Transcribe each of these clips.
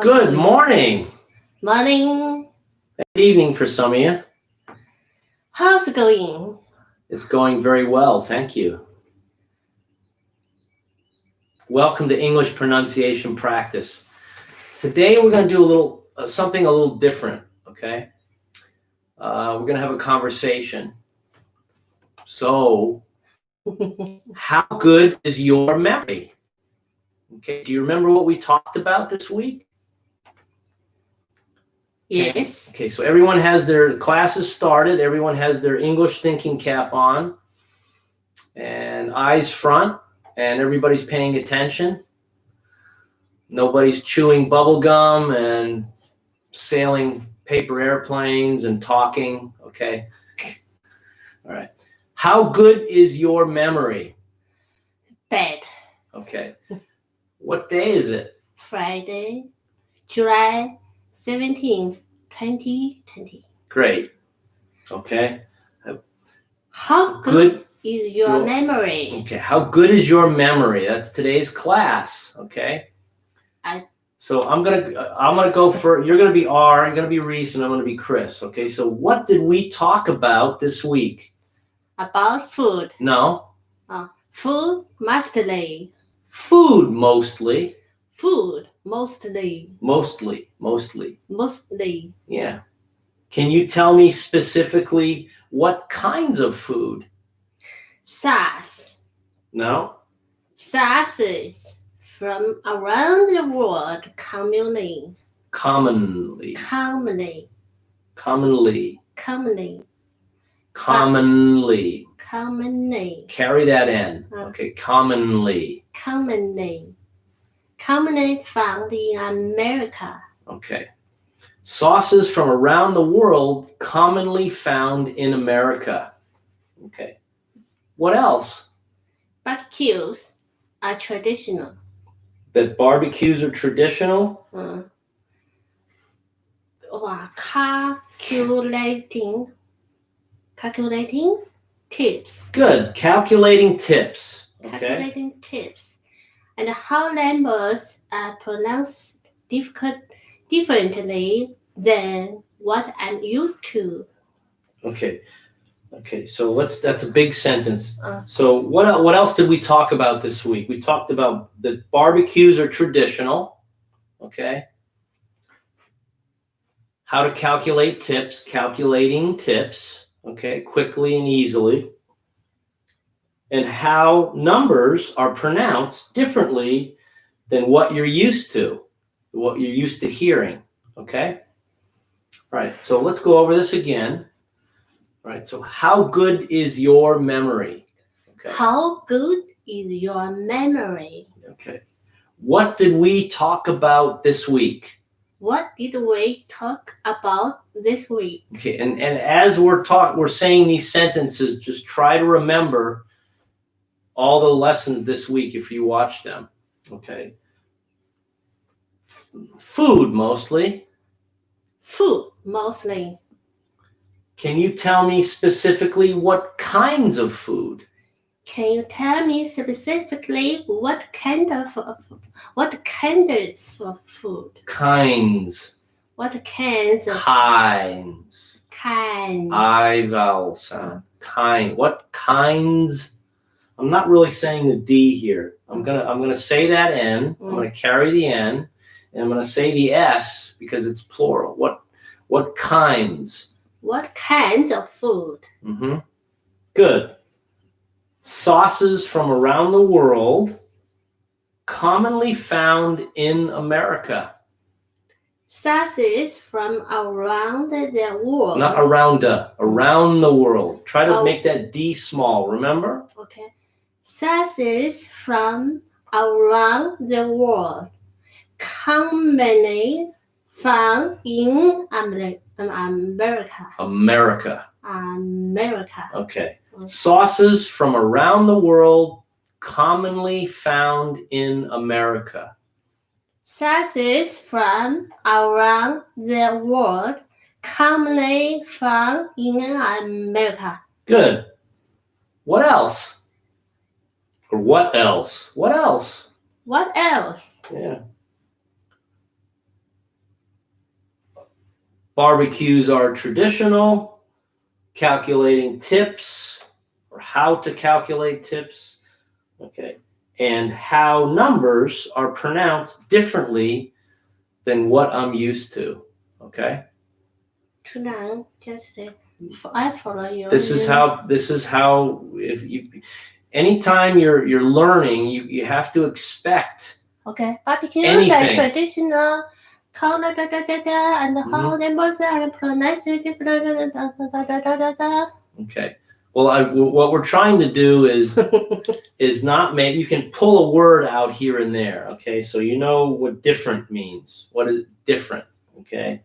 Good morning. Morning. Good evening for some of you. How's it going? It's going very well, thank you. Welcome to English pronunciation practice. Today we're going to do something a little different, okay? We're going to have a conversation. So, how good is your memory? Okay, do you remember what we talked about this week? Yes. Okay, so everyone has their classes started. Everyone has their English thinking cap on and eyes front, and everybody's paying attention. Nobody's chewing bubble gum and sailing paper airplanes and talking. Okay. All right. How good is your memory? Bad. Okay. What day is it? Friday, July 17th, 2020. Great. Okay. How good is your memory? Okay. How good is your memory? That's today's class. Okay. So I'm gonna go for, you're gonna be R, you're gonna be Reese, and I'm gonna be Chris. Okay. So what did we talk about this week? About food. No. Food mostly. Food mostly. Food mostly. Mostly. Yeah. Can you tell me specifically what kinds of food? Sauce. No. Sauces from around the world commonly. Commonly. Carry that in. Okay. Commonly found in America. Okay. Sauces from around the world commonly found in America. Okay. What else? Barbecues are traditional. That barbecues are traditional? Calculating tips. Good. Calculating tips. Okay. Calculating tips. And how numbers are pronounced differently than what I'm used to. Okay. So that's a big sentence. So what else did we talk about this week? We talked about that barbecues are traditional. Okay. How to calculate tips, calculating tips, okay, quickly and easily. And how numbers are pronounced differently than what you're used to hearing, okay? All right, so let's go over this again. All right, so how good is your memory? Okay. How good is your memory? Okay. What did we talk about this week? What did we talk about this week? Okay, and as we're saying these sentences, just try to remember all the lessons this week if you watch them. Okay. Food mostly. Can you tell me specifically what kinds of food? Can you tell me specifically what kinds of food? Kinds. What kinds of kinds? I vowel sound. Kind. What kinds? I'm not really saying the D here. I'm gonna say that N. I'm gonna carry the N, and I'm gonna say the S because it's plural. What kinds? What kinds of food? Good. Sauces from around the world, commonly found in America. Sauces from around the world. Not around the world. Try to make that D small, remember? Okay. Sauces from around the world, commonly found in America. Okay. Sauces from around the world, commonly found in America. Sauces from around the world, commonly found in America. Good. What else? Or what else? What else? Yeah. Barbecues are traditional. Calculating tips, or how to calculate tips. Okay. And how numbers are pronounced differently than what I'm used to. Okay. Now, just I follow you. This is how if you anytime you're learning, you have to expect Okay, barbecue is anything. traditional color and how numbers are pronounced different. Okay. Well, what we're trying to do is not maybe you can pull a word out here and there. Okay, so you know what different means. What is different? Okay,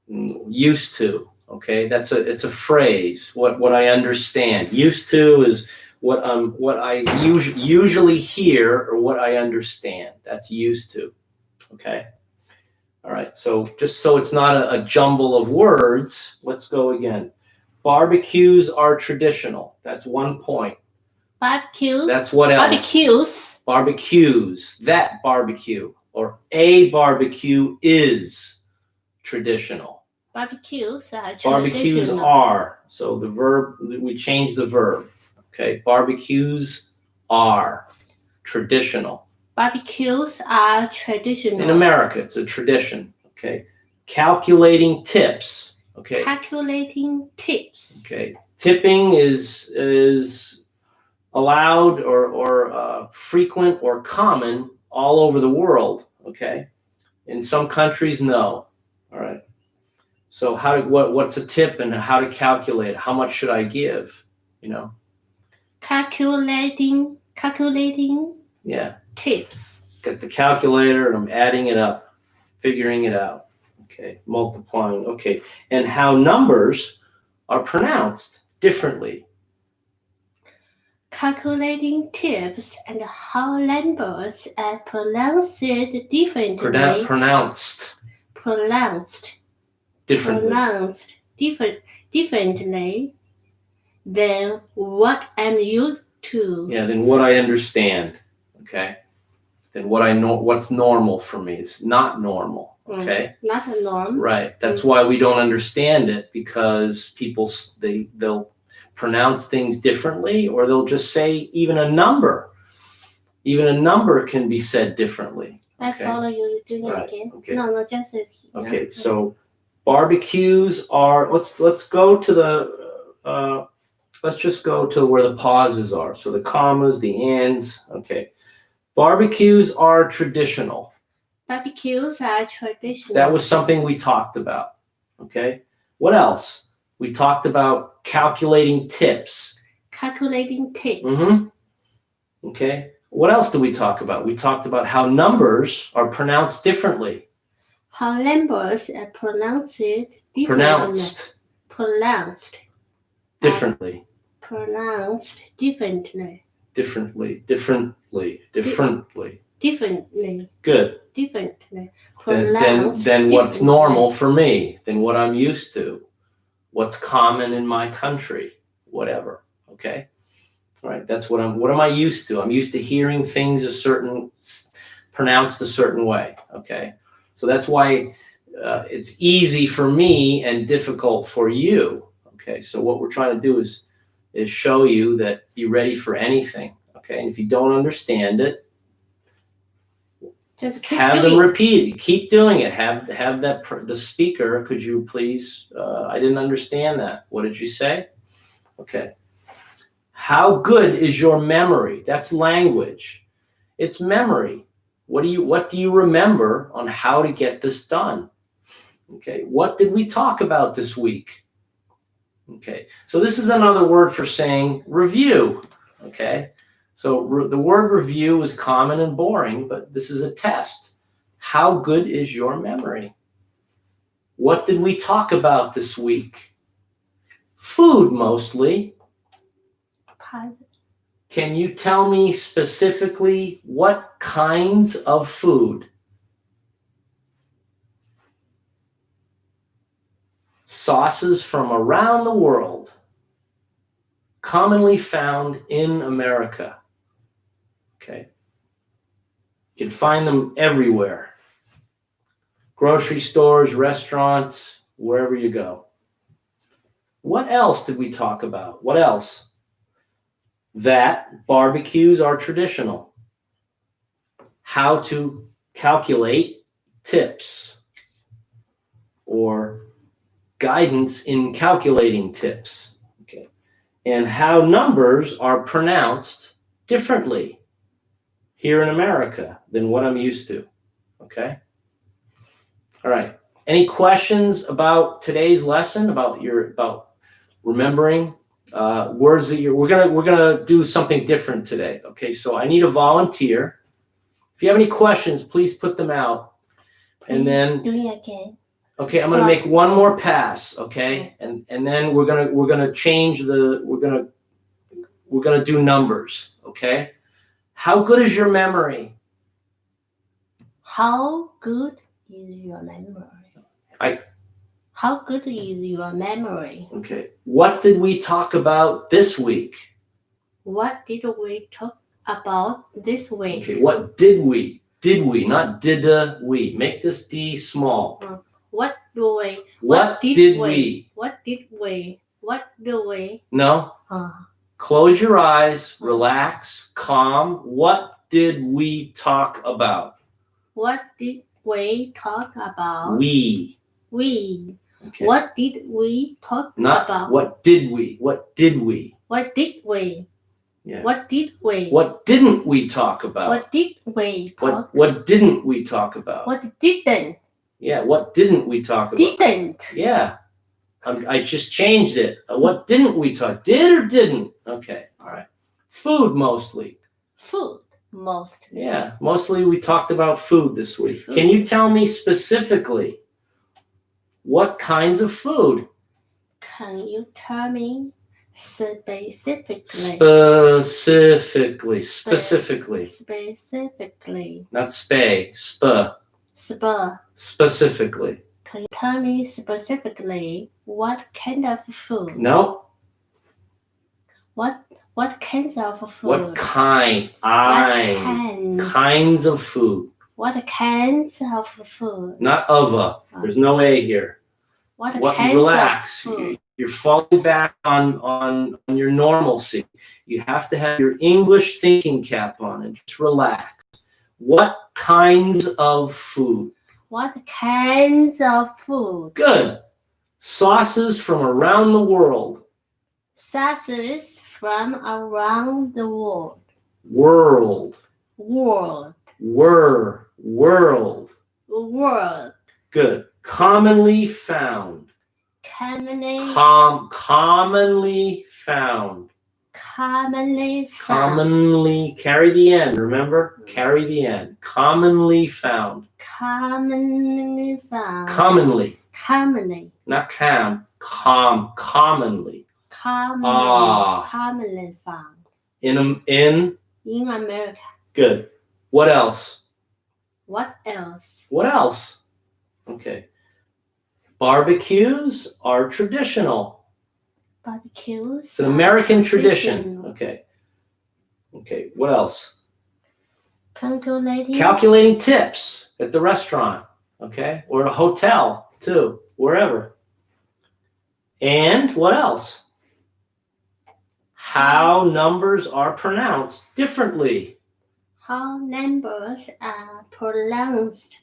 used to. Okay, it's a phrase. What I understand. Used to is what I usually hear or what I understand. That's used to. Okay. All right. So just so it's not a jumble of words, let's go again. Barbecues are traditional. That's one point. Barbecues. That's what else? Barbecues. Barbecues. That barbecue or a barbecue is traditional. Barbecues are traditional. Barbecues are. So the verb, we change the verb. Okay. Barbecues are traditional. Barbecues are traditional. In America, it's a tradition. Okay. Calculating tips. Okay. Calculating tips. Okay. Tipping is allowed or frequent or common all over the world. Okay. In some countries, no. All right. So what's a tip and how to calculate? How much should I give? You know. Calculating. Yeah. Tips. Get the calculator and I'm adding it up, figuring it out. Okay. Multiplying. Okay. And how numbers are pronounced differently. Calculating tips and how numbers are pronounced differently. Pronounced differently than what I'm used to. Yeah, than what I understand. Okay. Than what I know. What's normal for me? It's not normal. Okay. Not a norm. Right. That's why we don't understand it, because people they'll pronounce things differently, or they'll just say even a number. Even a number can be said differently. Okay? I follow you. Do that again. Okay. No, just okay. So barbecues are. Let's go to the. Let's just go to where the pauses are. So the commas, the ands. Okay. Barbecues are traditional. Barbecues are traditional. That was something we talked about. Okay. What else? We talked about calculating tips. Calculating tips. Mm-hmm. Okay. What else did we talk about? We talked about how numbers are pronounced differently. How numbers are pronounced differently. Pronounced differently. Pronounced differently. Differently. Good. Differently. Then what's normal for me, than what I'm used to, what's common in my country, whatever. Okay. All right. That's what am I used to? I'm used to hearing things pronounced a certain way. Okay. So that's why it's easy for me and difficult for you. Okay. So what we're trying to do is show you that be ready for anything. Okay. And if you don't understand it, just have them repeat it. Keep doing it. Have the speaker. Could you please? I didn't understand that. What did you say? Okay. How good is your memory? That's language. It's memory. What do you remember on how to get this done? Okay. What did we talk about this week? Okay. So this is another word for saying review. Okay. So the word review is common and boring, but this is a test. How good is your memory? What did we talk about this week? Food, mostly. Can you tell me specifically what kinds of food? Sauces from around the world, commonly found in America. Okay. You can find them everywhere. Grocery stores, restaurants, wherever you go. What else did we talk about? What else? That barbecues are traditional. How to calculate tips or guidance in calculating tips. Okay. And how numbers are pronounced differently here in America than what I'm used to. Okay. All right. Any questions about today's lesson, about remembering words that we're gonna do something different today. Okay, so I need a volunteer. If you have any questions, please put them out. And then do it again. Okay, I'm gonna make one more pass. Okay, and then we're gonna change we're gonna do numbers. Okay, how good is your memory? How good is your memory? How good is your memory? Okay, what did we talk about this week? What did we talk about this week? Okay, what did we? Did we, not did we. Make this D small. What do we? What did we? What did we? What do we? No. Close your eyes, relax, calm. What did we talk about? What did we talk about? We. Okay. What did we talk Not about? What did we? What did we? What did we? Yeah. What did we? What didn't we talk about? What did we talk? What didn't we talk about? What didn't? Yeah, what didn't we talk about? Didn't. Yeah. I just changed it. What didn't we talk? Did or didn't? Okay. All right. Food mostly. Food mostly. Yeah, mostly we talked about food this week. Food. Can you tell me specifically what kinds of food? Can you tell me specifically? Specifically. Not spay. Specifically. Can you tell me specifically what kind of food? No. What kinds of food? What kind? Kinds of food. What kinds of food? Not of a. There's no A here. What kinds relax. of food? You're falling back on your normalcy. You have to have your English thinking cap on and just relax. What kinds of food? What kinds of food? Good. Sauces from around the world. Sauces from around the world. World. Good. Commonly found. Commonly found. Commonly. Carry the N, remember? Carry the N. Commonly found. Commonly. Not commonly. Commonly found. In America. Good. What else? What else? Okay. Barbecues are traditional. Barbecues. It's an American tradition. Okay. What else? Calculating tips at the restaurant. Okay. Or a hotel too. Wherever. And what else? How numbers are pronounced differently. How numbers are pronounced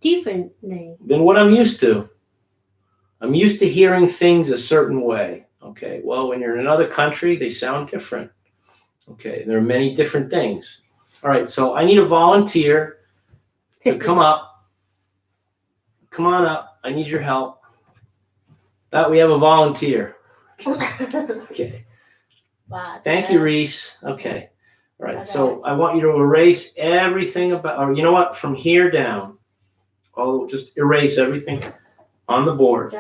differently Than what I'm used to. I'm used to hearing things a certain way. Okay, well, when you're in another country, they sound different. Okay, there are many different things. All right, so I need a volunteer to come up. Come on up. I need your help. That we have a volunteer. Okay. Thank you, Reese. Okay. All right, so I want you to erase everything about, or you know what, from here down. Just erase everything on the board.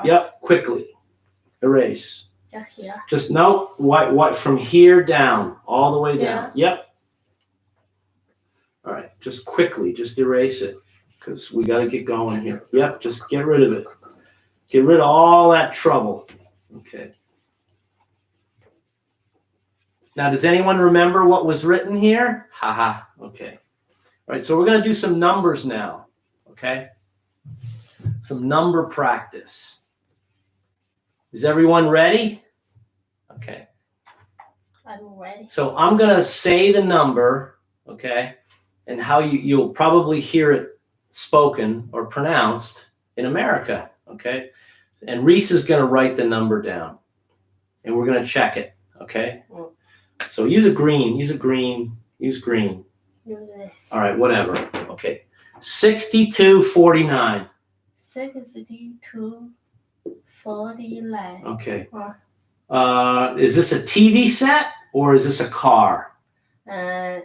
Yep, quickly. Erase. Just here. Just no, what from here down, all the way down. Yep. All right, just quickly, just erase it because we got to get going here. Yep, just get rid of it. Get rid of all that trouble. Okay. Now, does anyone remember what was written here? Okay. All right, so we're going to do some numbers now. Okay. some number practice. Is everyone ready? Okay. I'm ready. So I'm going to say the number, okay, and how you'll probably hear it spoken or pronounced in America, okay? And Reese is going to write the number down, and we're going to check it, okay? So use green. Use green. Use this. All right, whatever. Okay. 6249. 6249. Okay. Is this a TV set or is this a car? No,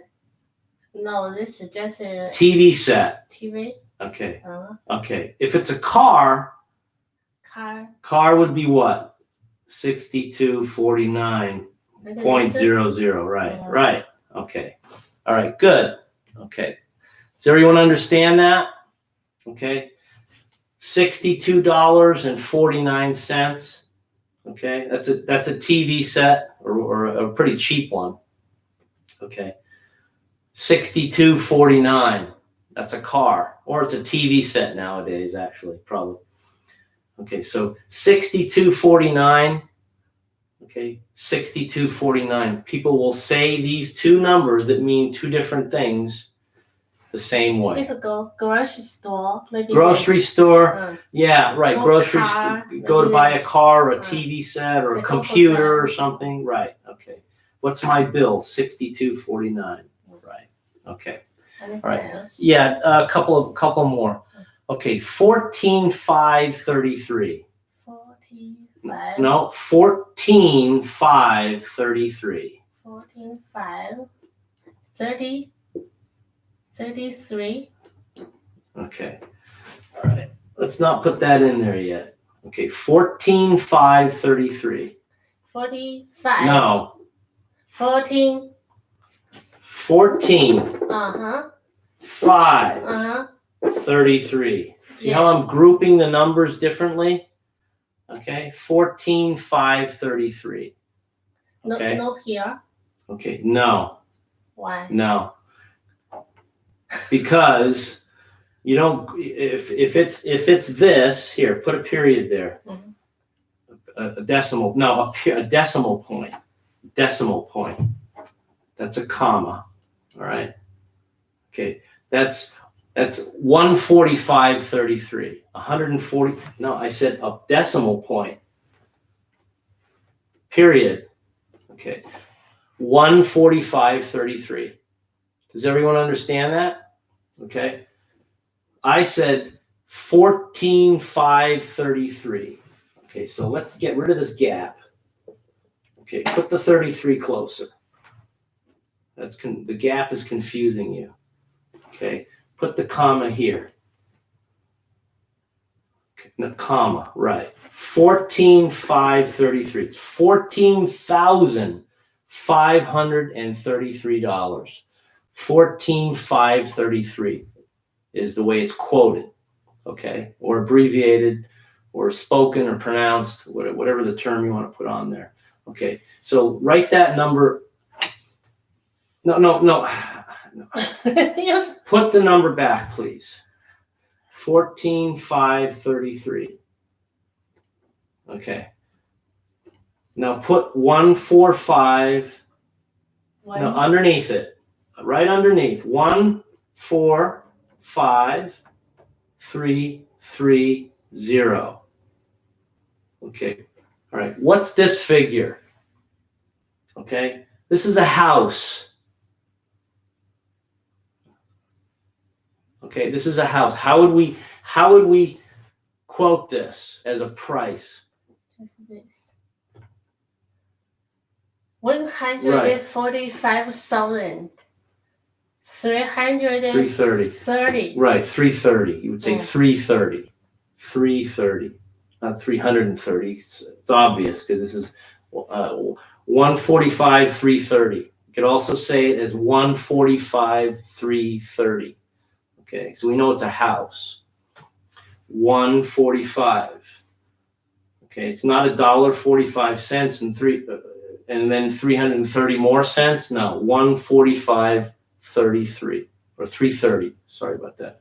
this is just a TV set. TV. Okay. Okay. If it's a car would be what? 6249.00. Right. Right. Okay. All right. Good. Okay. Does everyone understand that? Okay. $62.49. Okay. That's a TV set or a pretty cheap one. Okay. $62.49. That's a car, or it's a TV set nowadays, actually, probably. Okay, so $62.49. Okay, $62.49. People will say these two numbers that mean two different things the same way. If you go grocery store, maybe grocery this. store, yeah, right. Go Grocery car, store, go to maybe buy a this. car, or a TV set, or a Go computer, or hotel. something, right? Okay. What's my bill? $62.49. Right. Okay. Anything All right. else? Yeah, a couple more. Okay, 14,533. 45. No, 14,533. 14,5. 30. 33. Okay. All right. Let's not put that in there yet. Okay, 14,533. 45. No. 14. 14. 5. 33. See how I'm grouping the numbers differently? Okay, 14,533. Okay. No here. Okay, no. Why? No. Because you don't, if it's this, here, put a period there. A decimal, no, a decimal point. Decimal point. That's a comma. All right. Okay, that's 145.33. 140. No, I said a decimal point. Period. Okay. 145.33. Does everyone understand that? Okay. I said 14,533. Okay, so let's get rid of this gap. Okay, put the 33 closer. The gap is confusing you. Okay, put the comma here. Okay, the comma, right. 14,533. It's $14,533. 14,533 is the way it's quoted, okay, or abbreviated, or spoken, or pronounced, whatever the term you want to put on there. Okay, so write that number. No. Put the number back, please. 14,533. Okay. Now put 145. No, underneath it. Right underneath. 145,330. Okay. All right. What's this figure? Okay. This is a house. Okay, this is a house. How would we quote this as a price? Just this. 145,000. 330. Right, 330. You would say 330. 330. Not 330. It's obvious because this is 145, 330. You could also say it as 145, 330. Okay, so we know it's a house. 145. Okay, it's not $1.45 and then 330 more cents. No, 145.33 or 330. Sorry about that.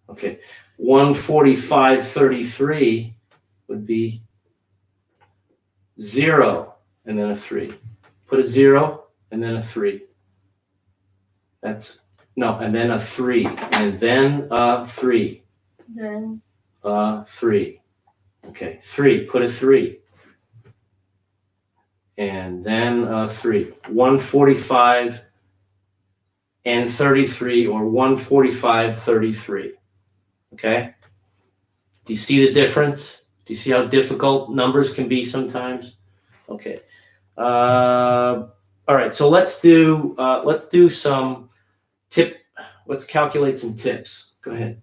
Okay, 145.33 would be 0 and then a 3. Put a 0 and then a 3. That's no, and then a 3, and then a 3. Then 3. Okay, 3. Put a 3. And then a 3. 145 and 33, or 145.33. Okay? Do you see the difference? Do you see how difficult numbers can be sometimes? Okay. All right, so let's do some let's calculate some tips. Go ahead.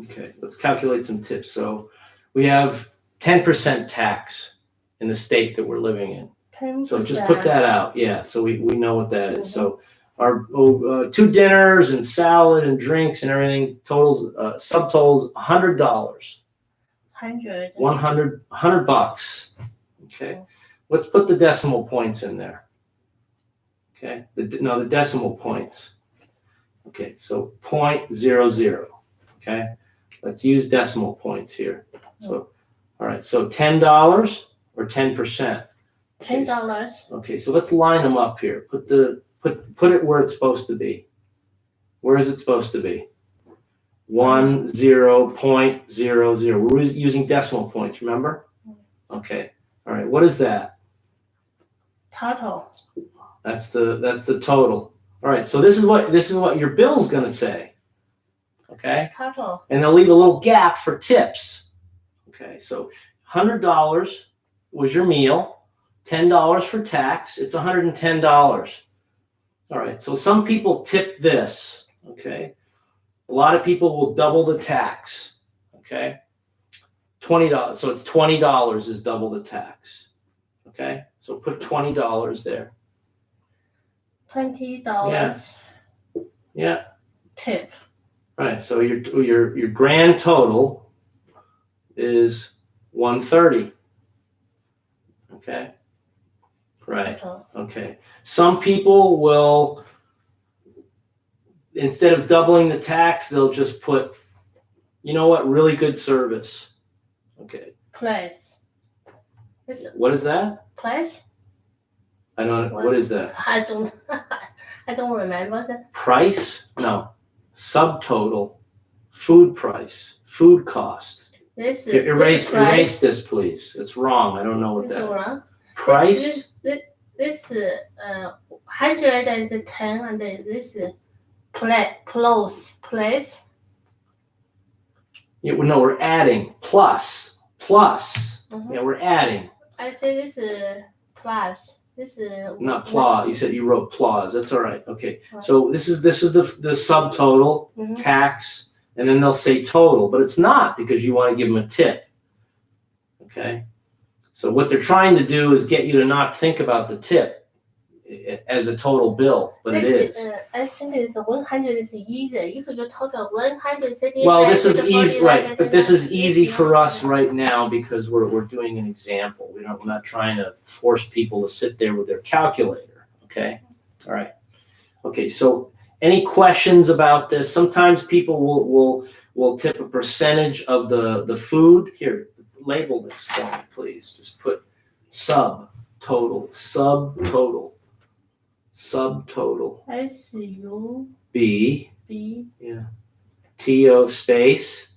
Okay, let's calculate some tips. So we have 10% tax in the state that we're living in. 10%. So just put that out. Yeah, so we know what that is. So our 2 dinners and salad and drinks and everything totals subtotals $100. 100 bucks. Okay, let's put the decimal points in there. Okay, the decimal points. Okay, so 0.00. Okay, let's use decimal points here. So, all right, so $10 or 10%. $10. Okay, so let's line them up here. Put it where it's supposed to be. Where is it supposed to be? 10.00. We're using decimal points, remember? Okay. All right. What is that? Total. That's the total. All right. So this is what your bill's going to say. Okay. Total. And they'll leave a little gap for tips. Okay. So $100 was your meal. $10 for tax. It's $110. All right. So some people tip this. Okay. A lot of people will double the tax. Okay. $20. So it's $20 is double the tax. Okay. So put $20 there. $20. Yeah. Tip. Right. So your grand total is $130. Okay. Right. Okay. Some people will, instead of doubling the tax, they'll just put, you know what, really good service. Okay. Price. What is that? Price? I don't. What is that? I don't remember that. Price? No. Subtotal. Food price. Food cost. Erase this, please. It's wrong. I don't know what that is. Wrong. Price? This 110 and this place. Yeah, no, we're adding. Plus. Mm-hmm. Yeah, we're adding. I say this plus. This not pla. You wrote plaus. That's all right. Okay. So this is the subtotal, mm-hmm. tax, and then they'll say total, but it's not, because you want to give them a tip. Okay. So what they're trying to do is get you to not think about the tip as a total bill, but it is. I think it's 100 is easy. If you total 130. Well, this is easy, right? But this is easy for us right now because we're doing an example. We're not trying to force people to sit there with their calculator. Okay. All right. Okay. So any questions about this? Sometimes people will tip a percentage of the food. Here, label this for me, please. Just put subtotal. S-U-B. Yeah. T-O space.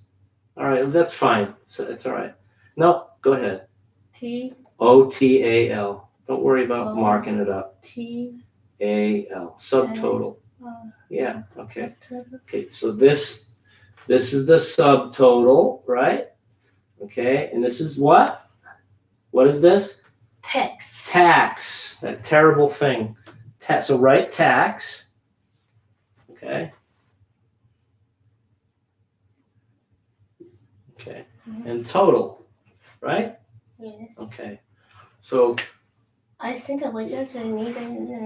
All right, that's fine. So it's all right. No, go ahead. T-O-T-A-L. Don't worry about marking it up. T-A-L. Subtotal. Yeah, okay. Okay, so this is the subtotal, right? Okay, and this is what? What is this? Tax. That terrible thing. So write tax. Okay. Okay. And total, right? Yes. Okay. So I think we just need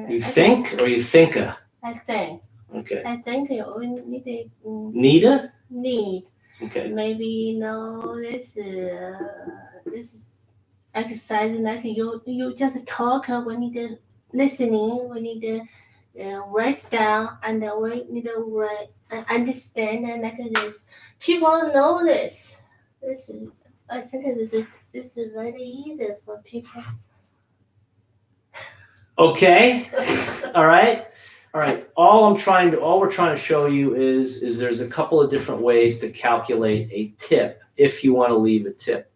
you think or you thinka? I think. Okay. I think you need Need. Okay. Maybe this exercise, like you just talk. We need listening. We need write down and then we need to write and understand and like this. People know this. I think this is very easy for people. Okay. All right. All we're trying to show you is there's a couple of different ways to calculate a tip if you want to leave a tip.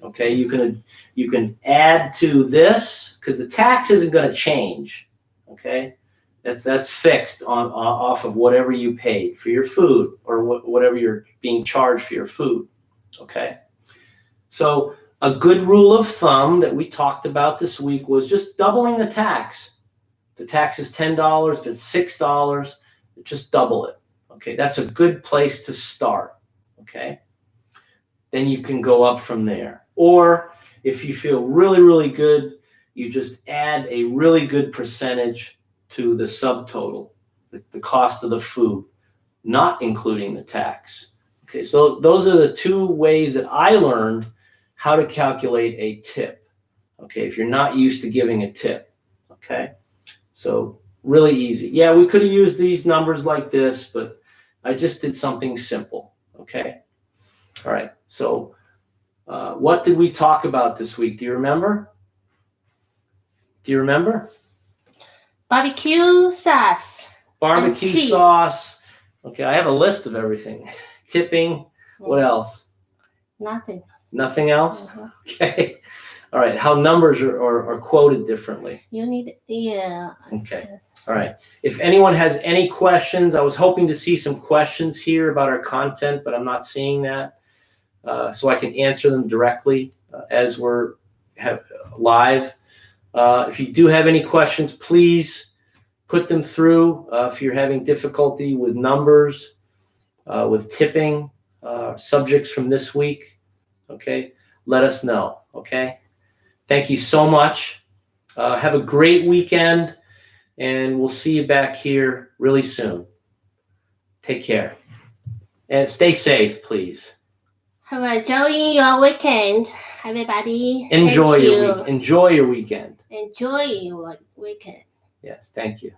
Okay, you can add to this because the tax isn't going to change. Okay, that's fixed off of whatever you paid for your food or whatever you're being charged for your food. Okay, so a good rule of thumb that we talked about this week was just doubling the tax. The tax is $10. If it's $6, just double it. Okay, that's a good place to start. Okay, then you can go up from there. Or if you feel really, really good, you just add a really good percentage to the subtotal, the cost of the food, not including the tax. Okay, so those are the two ways that I learned how to calculate a tip. Okay, if you're not used to giving a tip. Okay, so really easy. Yeah, we could have used these numbers like this, but I just did something simple. Okay, all right, so what did we talk about this week? Do you remember? Barbecue sauce. Barbecue sauce. Okay, I have a list of everything. Tipping. What else? Nothing. Nothing else? Mm-hmm. Okay. All right. How numbers are quoted differently. You need, yeah. Okay. All right. If anyone has any questions, I was hoping to see some questions here about our content, but I'm not seeing that. So I can answer them directly as we're live. If you do have any questions, please put them through. If you're having difficulty with numbers, with tipping, subjects from this week, okay, let us know, okay? Thank you so much. Have a great weekend, and we'll see you back here really soon. Take care. And stay safe, please. Have a enjoying your weekend, everybody. Enjoy your weekend. Enjoy your weekend. Yes, thank you.